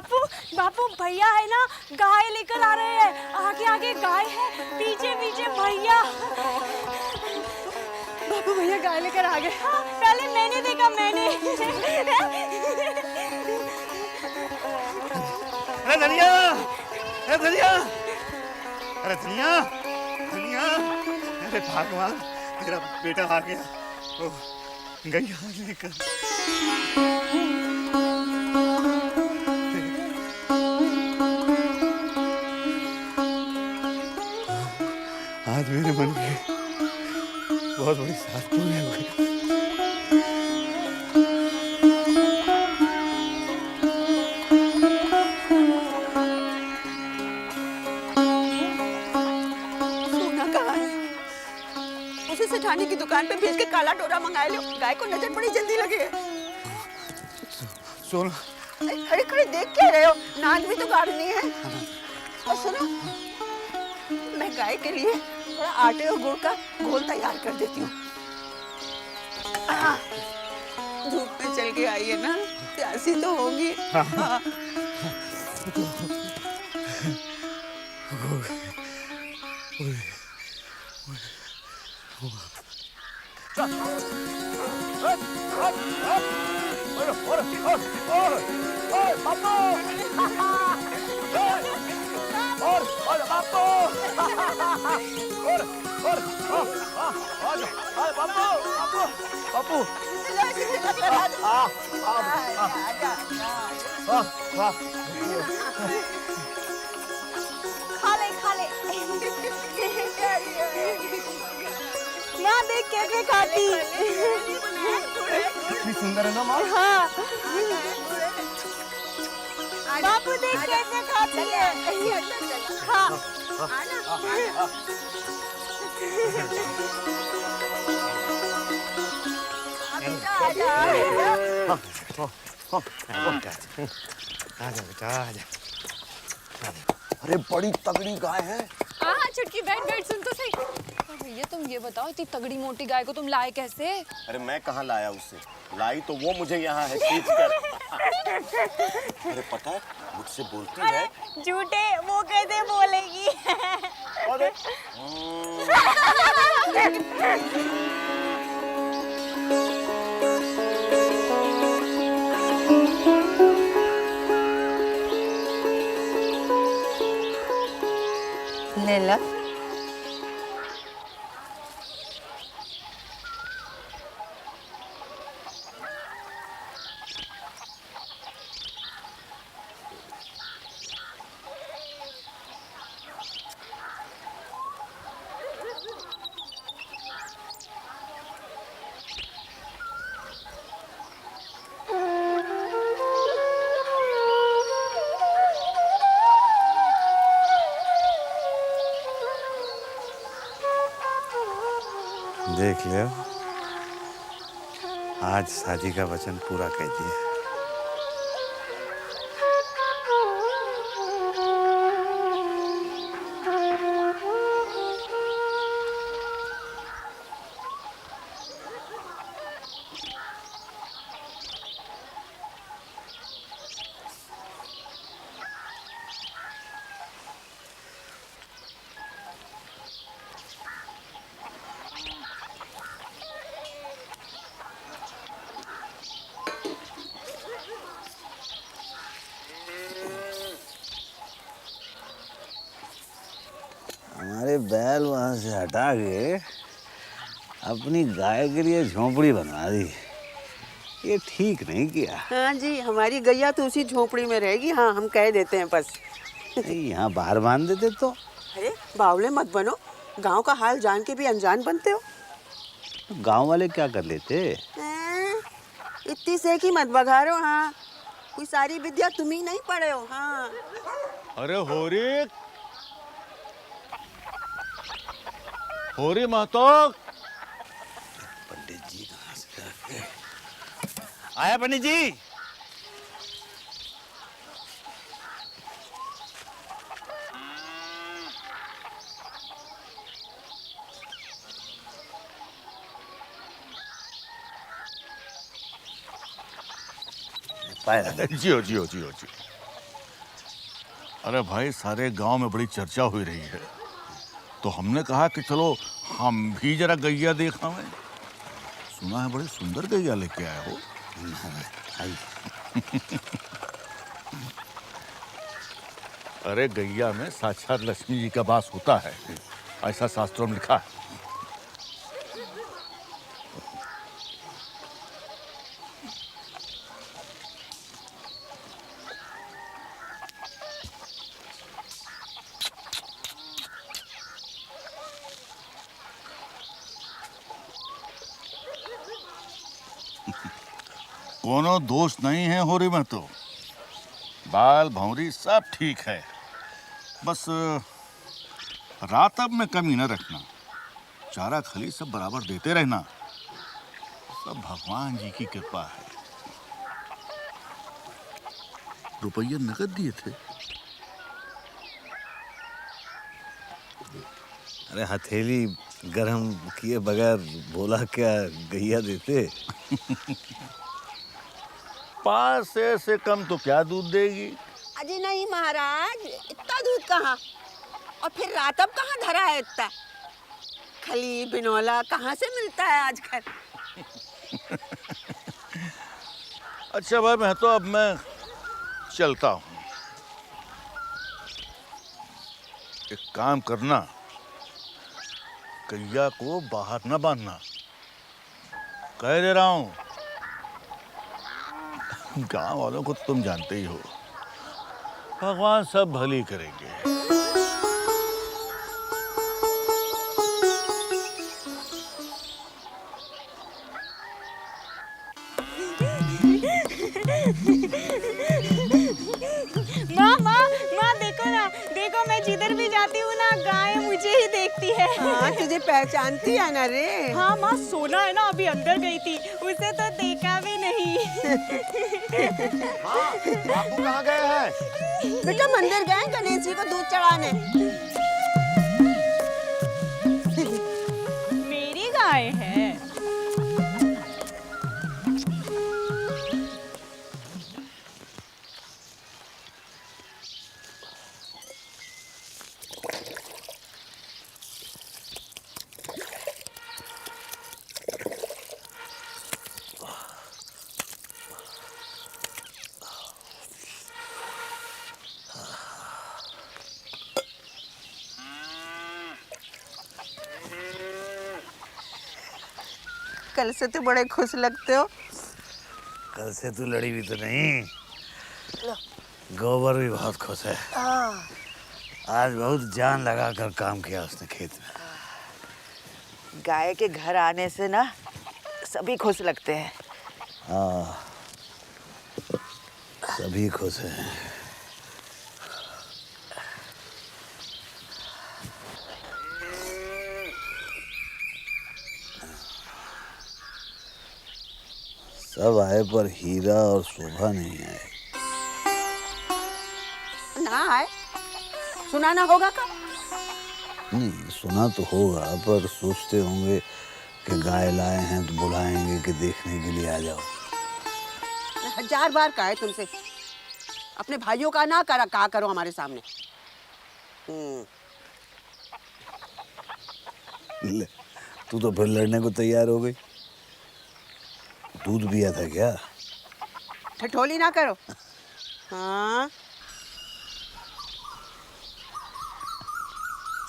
बापू बापू भैया है ना, गाय लेकर आ रहे हैं। आगे आगे गाय है, पीछे पीछे भैया। बापू भैया गाय लेकर आ गए। पहले मैंने देखा, मैंने। अरे धनिया, अरे धनिया, अरे धनिया, धनिया, अरे भगवान, तेरा बेटा आ गया। ओ, गैया लेकर। आज मेरे मन की बहुत बड़ी साथ पूरी हो गई। सोना कहाँ है? उसे सेठानी की दुकान पे भेज के काला डोरा मंगा लो। गाय को नजर बड़ी जल्दी लगे। सोना, खड़े खड़े देख क्या रहे हो? नाक भी तो गाड़नी है। और सुनो, मैं गाय के लिए थोड़ा आटे और गुड़ का घोल तैयार कर देती हूँ। धूप में चल के आई है ना, प्यासी तो होगी। हाँ। खा ले खा ले। यहाँ देख कैसे खाती। कितनी सुंदर है ना माँ। हाँ बापू देख कैसे खाती है। हाँ आजा बेटा, आजा। अरे बड़ी तगड़ी गाय है। हाँ छुटकी, बैठ बैठ, सुन तो सही। भैया तुम ये बताओ, इतनी तगड़ी मोटी गाय को तुम लाए कैसे? अरे मैं कहाँ लाया उससे, लाई तो वो मुझे यहाँ है खींच कर। अरे पता है मुझसे बोलती है। झूठे, वो कैसे बोलेगी। अरे लैला, देख ले, आज शादी का वचन पूरा कर दिया। हमारे बैल वहां से हटा के अपनी गाय के लिए झोंपड़ी बनवा दी। ये ठीक नहीं किया। हाँ जी, हमारी गैया तो उसी झोपड़ी में रहेगी। हाँ, हम कह देते हैं बस। यहाँ बाहर बांध देते तो। अरे बावले मत बनो, गांव का हाल जान के भी अनजान बनते हो। गांव वाले क्या कर लेते? इतनी से की मत बघारो। हाँ, कोई सारी विद्या तुम ही नहीं पढ़े हो। हाँ। अरे होरी महतो। पंडित जी कहाँ से आके? आया पंडित जी। पाया। जियो जियो जियो जियो। अरे भाई सारे गांव में बड़ी चर्चा हो रही है, तो हमने कहा कि चलो हम भी जरा गैया देख आवें। सुना है बड़ी सुंदर गैया लेके आए हो। अरे गैया में साक्षात लक्ष्मी जी का वास होता है, ऐसा शास्त्रों में लिखा है। कोनो दोष नहीं है होरी में, तो बाल भौरी सब ठीक है, बस रातब में कमी न रखना, चारा खली सब बराबर देते रहना, सब भगवान जी की कृपा है। रुपये नकद दिए थे। अरे हथेली गरम किए बगैर बोला क्या गैया देते? पास से कम तो क्या दूध देगी? अजी नहीं महाराज, इतना दूध कहाँ, और फिर रातब कहाँ धरा है इतना? खली बिनौला कहाँ से मिलता है आजकल? अच्छा भाई, मैं तो अब मैं चलता हूँ। एक काम करना, गैया को बाहर न बांधना, कह दे रहा हूँ। गांव वालों को तुम जानते ही हो, भगवान सब भली करेंगे। माँ माँ माँ देखो ना, देखो मैं जिधर भी जाती हूँ ना, गाय मुझे ही देखती है। हाँ, तुझे पहचानती है ना रे? हाँ माँ, सोना है ना अभी अंदर गई थी, उसे तो देखा भी नहीं। बापू कहाँ गए हैं? बेटा मंदिर गए गणेश जी को दूध चढ़ाने। मेरी गाय है। कल से तो बड़े खुश लगते हो। कल से तू लड़ी भी तो नहीं, गोबर भी बहुत खुश है। आज बहुत जान लगा कर काम किया उसने खेत में। गाय के घर आने से ना सभी खुश लगते हैं। हाँ, सभी खुश हैं। सब आए पर हीरा और शोभा नहीं आए। ना आए, सुनाना होगा का? नहीं, सुना तो होगा, पर सोचते होंगे कि गाय लाए हैं तो बुलाएंगे कि देखने के लिए आ जाओ। 1000 बार कहा है तुमसे, अपने भाइयों का ना कहा करो हमारे सामने। ले, तू तो फिर लड़ने को तैयार हो गई। दूध पिया था क्या? ठठोली ना करो। हाँ,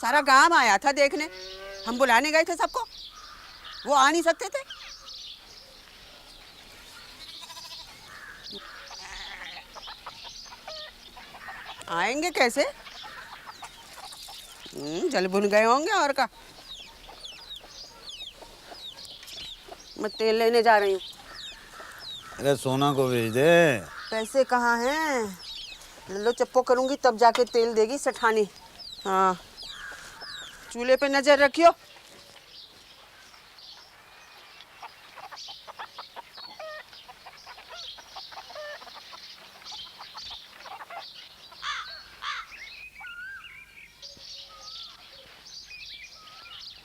सारा गांव आया था देखने, हम बुलाने गए थे सबको, वो आ नहीं सकते थे? आएंगे कैसे? जल भुन गए होंगे और का। मैं तेल लेने जा रही हूँ। अरे सोना को भेज दे। पैसे कहाँ हैं? लल्लो चप्पो करूंगी तब जाके तेल देगी सेठानी। हाँ, चूल्हे पे नजर रखियो।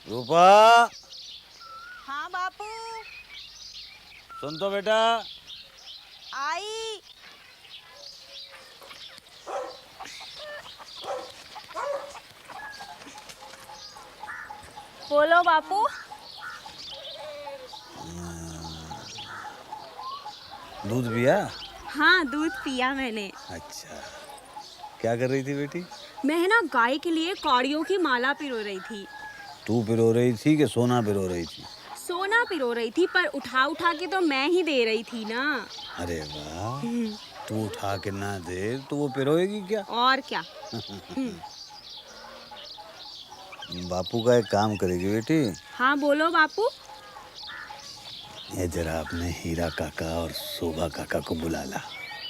रूपा, हाँ बापू, सुन तो बेटा। आई। बोलो बापू। दूध पिया? हाँ, दूध पिया मैंने। अच्छा, क्या कर रही थी बेटी? मैं ना गाय के लिए कौड़ियों की माला पिरो रही थी। तू पिरो रही थी कि सोना पिरो रही थी? सोना पिरो रही थी, पर उठा उठा के तो मैं ही दे रही थी ना। अरे वाह, तू उठा के ना दे तो वो पिरोएगी क्या? और क्या। बापू का एक काम करेगी बेटी। हाँ बोलो बापू। ये जरा अपने हीरा काका और शोभा काका को बुला ला।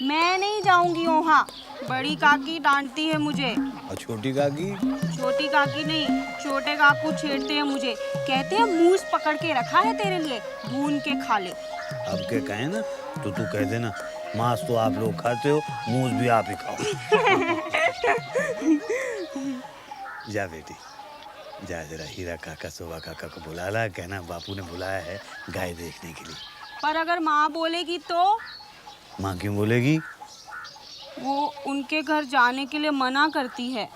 मैं नहीं जाऊंगी वहाँ, बड़ी काकी डांटती है मुझे। और छोटी काकी? छोटी काकी नहीं, छोटे काकू छेड़ते हैं मुझे। कहते हैं मूस पकड़ के रखा है तेरे लिए, भून के खा ले। अब के कहे ना तो तू कह देना मांस तो आप लोग खाते हो, मूस भी आप ही खाओ। जा बेटी, जा जरा हीरा काका शोभा काका को बुला ला, कहना बापू ने बुलाया है गाय देखने के लिए। पर अगर माँ बोलेगी तो? माँ क्यों बोलेगी? वो उनके घर जाने के लिए मना करती है।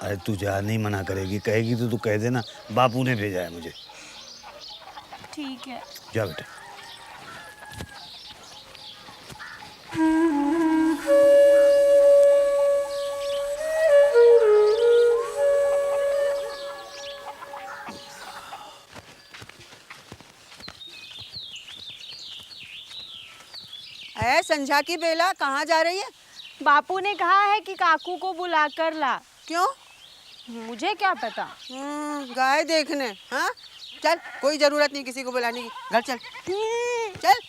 अरे तू जा, नहीं मना करेगी, कहेगी तो तू कह देना बापू ने भेजा है मुझे। ठीक है। जा बेटा। संझा की बेला कहाँ जा रही है? बापू ने कहा है कि काकू को बुला कर ला। क्यों? मुझे क्या पता। गाय देखने? हाँ चल, कोई जरूरत नहीं किसी को बुलाने की, घर चल। चल।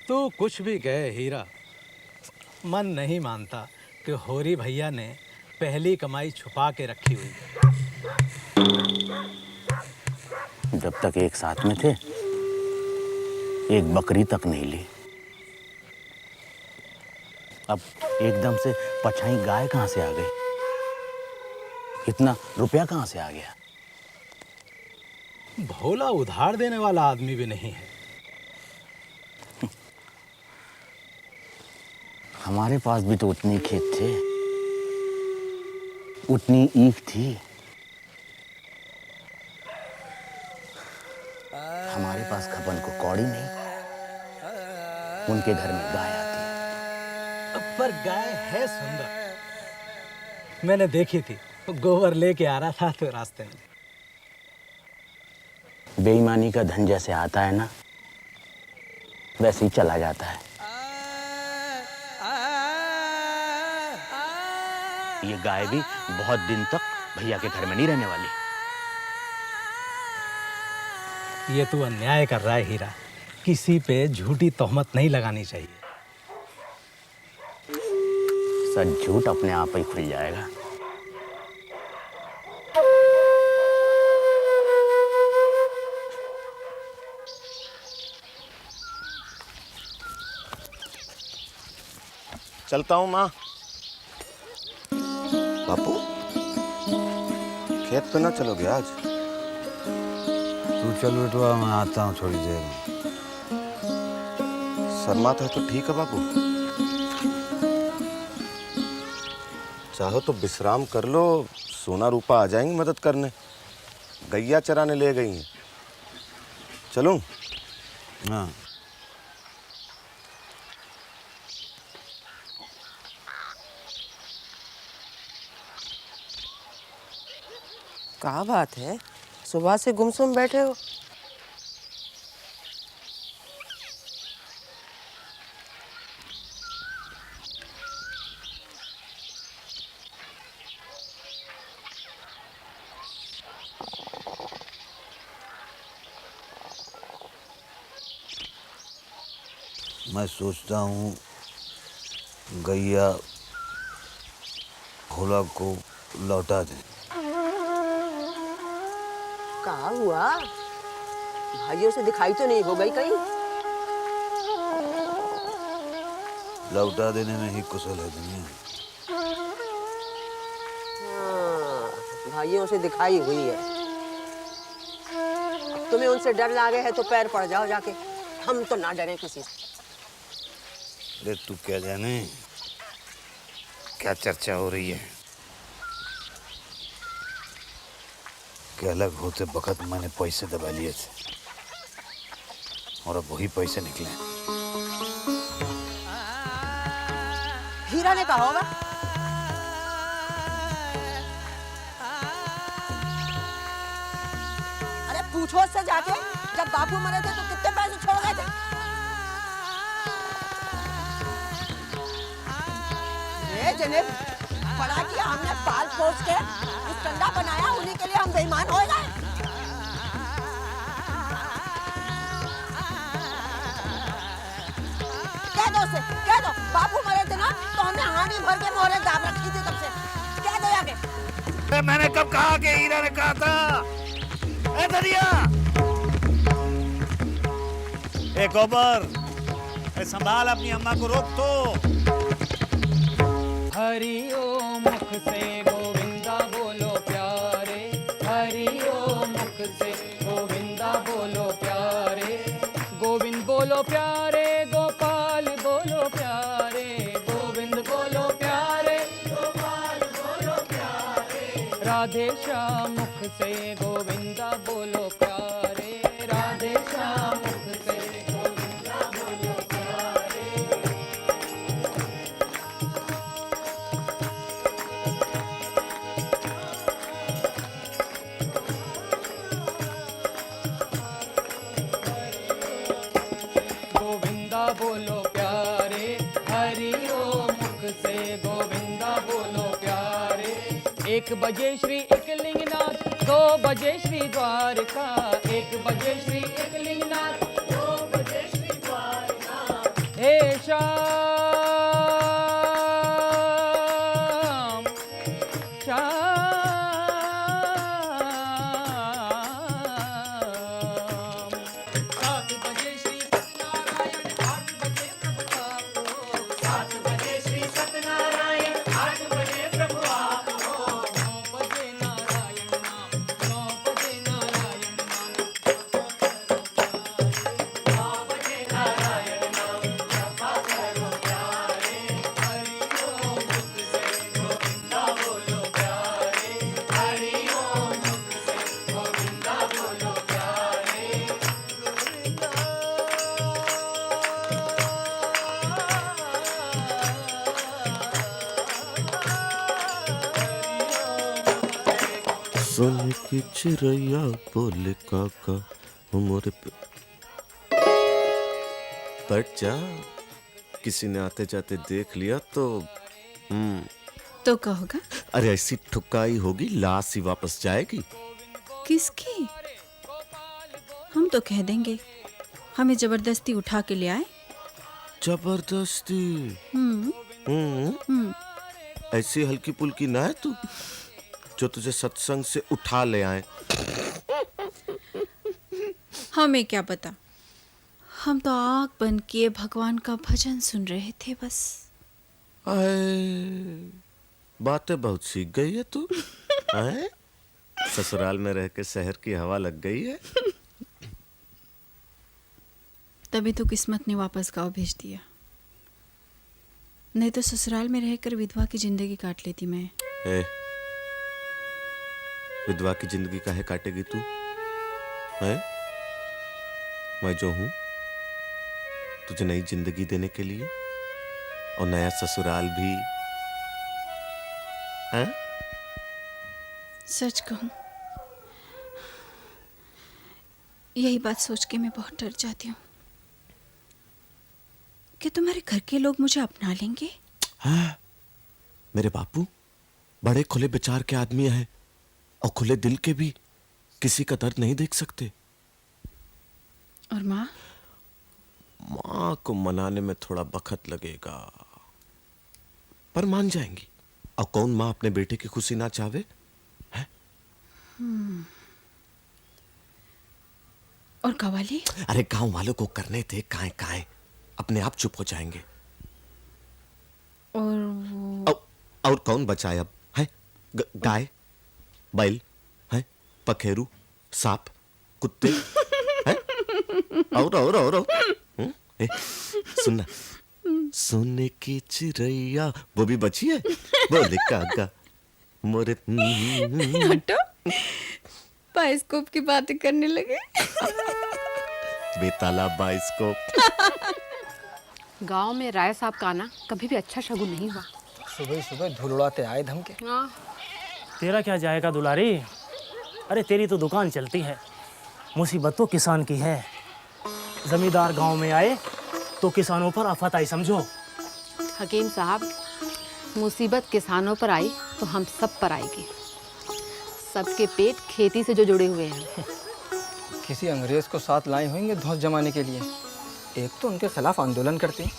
तो कुछ भी कहे हीरा, मन नहीं मानता कि होरी भैया ने पहली कमाई छुपा के रखी हुई है। जब तक एक साथ में थे एक बकरी तक नहीं ली, अब एकदम से पछाई गाय कहाँ से आ गई? इतना रुपया कहाँ से आ गया? भोला उधार देने वाला आदमी भी नहीं है। हमारे पास भी तो उतनी खेत थे, उतनी ईख थी। हमारे पास खपन को कौड़ी नहीं, उनके घर में गाय आती है। पर गाय है सुंदर, मैंने देखी थी, गोबर लेके आ रहा था तो रास्ते में। बेईमानी का धन जैसे आता है ना, वैसे ही चला जाता है। ये गाय भी बहुत दिन तक भैया के घर में नहीं रहने वाली। ये तू अन्याय कर रहा है हीरा, किसी पे झूठी तोहमत नहीं लगानी चाहिए। सच झूठ अपने आप ही खुल जाएगा। चलता हूँ माँ। बापू, खेत पे ना चलोगे आज? तू चल बेटवा, मैं आता हूँ थोड़ी देर में। शर्माता है तो ठीक है बापू, चाहो तो विश्राम कर लो, सोना रूपा आ जाएंगे मदद करने, गैया चराने ले गई हैं। चलूं? हाँ। क्या बात है, सुबह से गुमसुम बैठे हो? मैं सोचता हूँ गैया भोला को लौटा दें। कहा हुआ? भाइयों से दिखाई तो नहीं हो गई कहीं? लौटा देने में ही कुशल है दुनिया। हाँ, भाइयों से दिखाई हुई है। तुम्हें उनसे डर लागे है तो पैर पड़ जाओ जाके, हम तो ना डरे किसी से। अरे तू क्या जाने क्या चर्चा हो रही है कि अलग होते वक्त मैंने पैसे दबा लिए थे और अब वही पैसे निकले। हीरा ने कहा होगा। अरे पूछो उससे जाके, जब बापू मरे थे तो कितने पैसे छोड़ गए थे? जनेब, पढ़ा किया हमने पाल पोस के, इस टंडा बनाया, उन्हीं के लिए हम बेईमान हो गए। कह दो उसे, कह दो, बापू मरे थे ना तो हमने हानि भर के मोहरे दाब रखी थी तब से। कह दो आगे। मैंने कब कहा कि हीरा ने कहा था? ए धनिया, ए गोबर, ए संभाल अपनी अम्मा को, रोक तो। हरि ओम मुख से गोविंदा बोलो प्यारे, हरि ओम मुख से गोविंदा बोलो प्यारे, गोविंद बोलो प्यारे, गोपाल बोलो प्यारे, गोविंद बोलो प्यारे, गोपाल बोलो प्यारे, राधे श्याम मुख से गोविंदा बोलो प्यारे, राधे श्याम मुख से गोविंदा बोलो प्यारे। बोलो प्यारे, हरि ओम मुख से गोविंदा बोलो प्यारे। 1 बजे श्री एकलिंगनाथ, 2 बजे श्री द्वारका, 1 बजे श्री एकलिंगनाथ, 2 बजे श्री द्वारका। हे श्याम श्याम, 7 बजे श्री सत्यनारायण, 8 बजे प्रभु आपको, 7 बजे श्री सत्यनारायण, 8 बजे प्रभु आपको, 9 बजे नारायण नाम, 9 बजे नारायण नाम, 9 बजे नारायण नाम, जपा करो प्यारे, हरि ओम मुख से गोविंदा बोलो प्यारे, हरि ओम मुख से गोविंदा बोलो प्यारे। सोने की चिड़ैया बोले काका मोरे पे। बैठ जा, किसी ने आते जाते देख लिया तो तो क्या होगा? अरे ऐसी ठुकाई होगी, लाश ही वापस जाएगी। किसकी? हम तो कह देंगे हमें जबरदस्ती उठा के ले आए। जबरदस्ती? ऐसी हल्की पुल्की ना है तू जो तुझे सत्संग से उठा ले आए। हमें क्या पता, हम तो आग बन के भगवान का भजन सुन रहे थे बस। बातें बहुत सीख गई है तू। हैं? ससुराल में रह के शहर की हवा लग गई है। तभी तो किस्मत ने वापस गाँव भेज दिया, नहीं तो ससुराल में रहकर विधवा की जिंदगी काट लेती मैं। विधवा की जिंदगी काहे काटेगी तू? हैं? मैं जो हूं तुझे नई जिंदगी देने के लिए, और नया ससुराल भी। हैं? सच कहूं यही बात सोच के मैं बहुत डर जाती हूँ कि तुम्हारे घर के लोग मुझे अपना लेंगे। हाँ, मेरे बापू बड़े खुले विचार के आदमी हैं और खुले दिल के भी, किसी का दर्द नहीं देख सकते। और माँ? माँ को मनाने में थोड़ा वक्त लगेगा, पर मान जाएंगी। और कौन माँ अपने बेटे की खुशी ना चाहे? है? और कवाली? अरे गांव वालों को करने थे, काए काए अपने आप चुप हो जाएंगे। और कौन बचाए अब? है गाय, बैल, है पखेरु, सांप, कुत्ते, है? और सुनना, सोने की चिड़ैया वो भी बची है, बोले काका मोरे। हटो, बाइस्कोप की बातें करने लगे। बेताला बाइस्कोप। गांव में राय साहब का आना कभी भी अच्छा शगुन नहीं हुआ। सुबह सुबह धूल उड़ाते आए धमके। हाँ। तेरा क्या जाएगा दुलारी? अरे तेरी तो दुकान चलती है, मुसीबत तो किसान की है। जमींदार गांव में आए तो किसानों पर आफत आई समझो। हकीम साहब, मुसीबत किसानों पर आई तो हम सब पर आएगी। सबके पेट खेती से जो जुड़े हुए हैं। किसी अंग्रेज को साथ लाए होंगे धौंस जमाने के लिए। एक तो उनके खिलाफ आंदोलन करते हैं,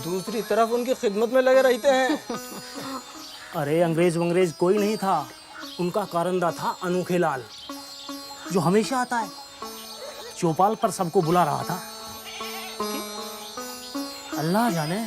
दूसरी तरफ उनकी खिदमत में लगे रहते हैं। अरे अंग्रेज वंग्रेज कोई नहीं था, उनका कारंदा था अनोखे लाल, जो हमेशा आता है, चौपाल पर सबको बुला रहा था। अल्लाह जाने